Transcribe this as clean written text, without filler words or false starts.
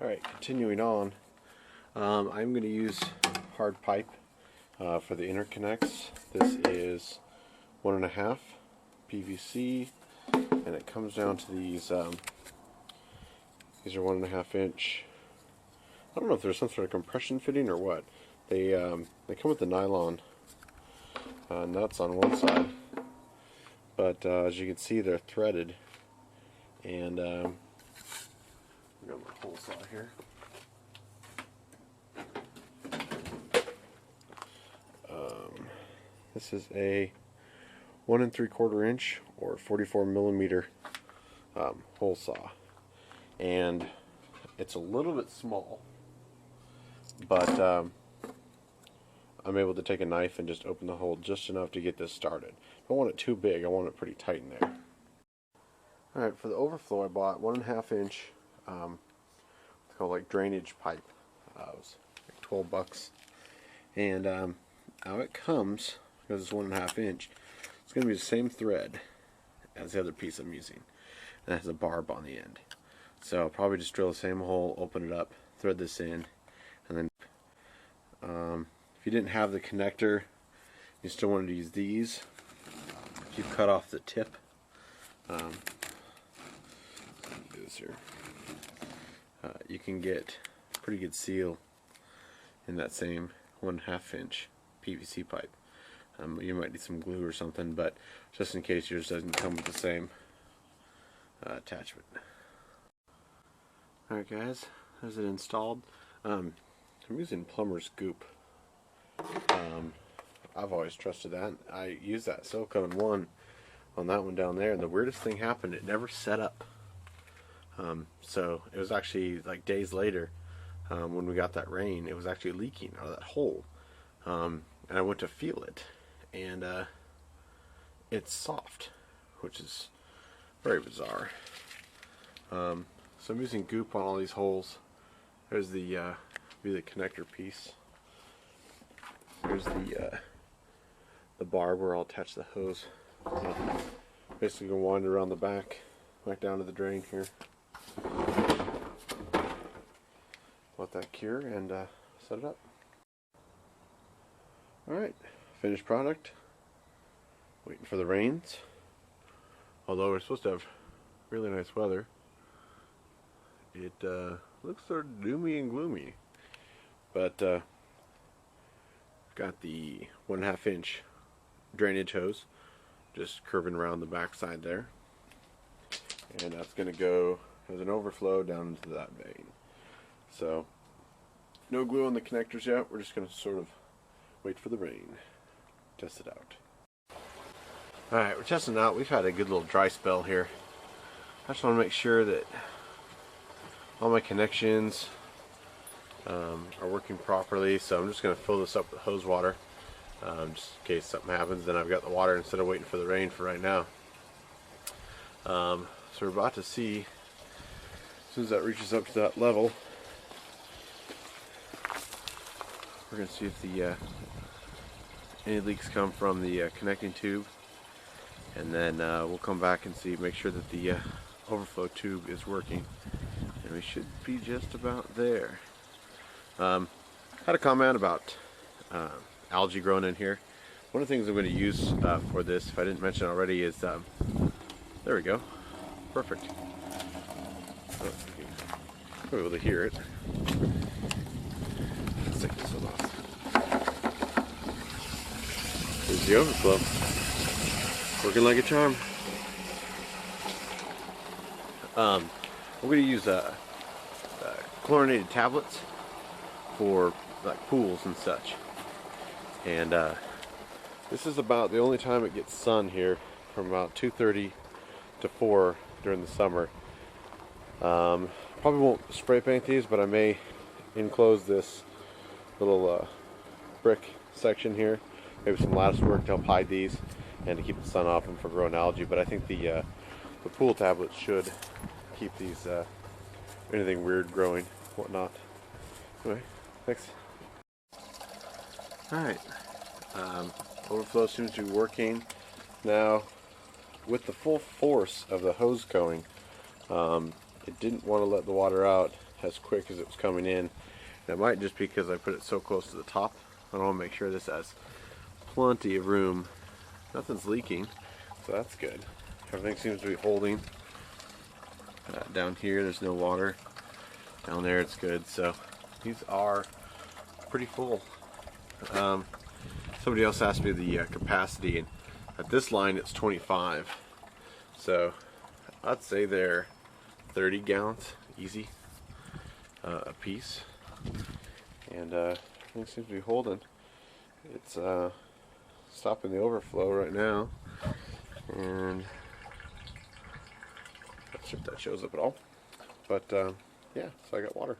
Alright, continuing on, I'm going to use hard pipe for the interconnects. This is 1.5 PVC, and it comes down to these are 1.5 inch. I don't know if there's some sort of compression fitting or what. They come with the nylon nuts on one side, but as you can see, they're threaded, and I've got my hole saw here. This is a 1 3/4 inch or 44 millimeter hole saw, and it's a little bit small, but I'm able to take a knife and just open the hole just enough to get this started. I don't want it too big, I want it pretty tight in there. Alright, for the overflow I bought 1.5 inch it's called like drainage pipe. It was like 12 bucks. And how it comes, because it's 1.5 inch, it's going to be the same thread as the other piece I'm using. And it has a barb on the end. So I'll probably just drill the same hole, open it up, thread this in, and then if you didn't have the connector, you still wanted to use these. If you cut off the tip, let me do this here. You can get a pretty good seal in that same 1.5 inch PVC pipe. You might need some glue or something, but just in case yours doesn't come with the same attachment. Alright guys, there's it installed. I'm using plumber's goop. I've always trusted that. I used that silicone one on that one down there, and the weirdest thing happened, it never set up. So it was actually like days later when we got that rain, it was actually leaking out of that hole, and I went to feel it, and it's soft, which is very bizarre. So I'm using goop on all these holes. There's the connector piece. Here's the barb where I'll attach the hose. Basically gonna wind around the back down to the drain here. Let that cure and set it up. Alright, finished product. Waiting for the rains. Although we're supposed to have really nice weather, it looks sort of doomy and gloomy. But got the 1.5 inch drainage hose just curving around the back side there, and that's going to go as an overflow down into that vein. So no glue on the connectors yet. We're just going to sort of wait for the rain, test it out. Alright, we're testing it out. We've had a good little dry spell here. I just want to make sure that all my connections are working properly, so I'm just going to fill this up with hose water just in case something happens. Then I've got the water instead of waiting for the rain for right now. So we're about to see, as soon as that reaches up to that level, we're going to see if the any leaks come from the connecting tube, and then we'll come back and see, make sure that the overflow tube is working, and we should be just about there. Had a comment about algae growing in here. One of the things I'm going to use for this, if I didn't mention already, is there we go, perfect. Oh, you'll be able to hear it. Let's take this one off. There's the overflow, working like a charm. I'm going to use chlorinated tablets for like pools and such, and this is about the only time it gets sun here, from about 2:30 to 4 during the summer. Probably won't spray paint these, but I may enclose this little brick section here, maybe some lattice work to help hide these and to keep the sun off them for growing algae. But I think the pool tablets should keep these anything weird growing, whatnot. Anyway, thanks. Alright, overflow seems to be working now. With the full force of the hose going, it didn't want to let the water out as quick as it was coming in. That might just be because I put it so close to the top. I want to make sure this has plenty of room. Nothing's leaking, so that's good. Everything seems to be holding. Down here there's no water. Down there it's good. So these are pretty full. Somebody else asked me the capacity, and at this line it's 25. So I'd say they're 30 gallons easy a piece. And everything seems to be holding. It's stopping the overflow right now, and not sure if that shows up at all, but yeah, so I got water.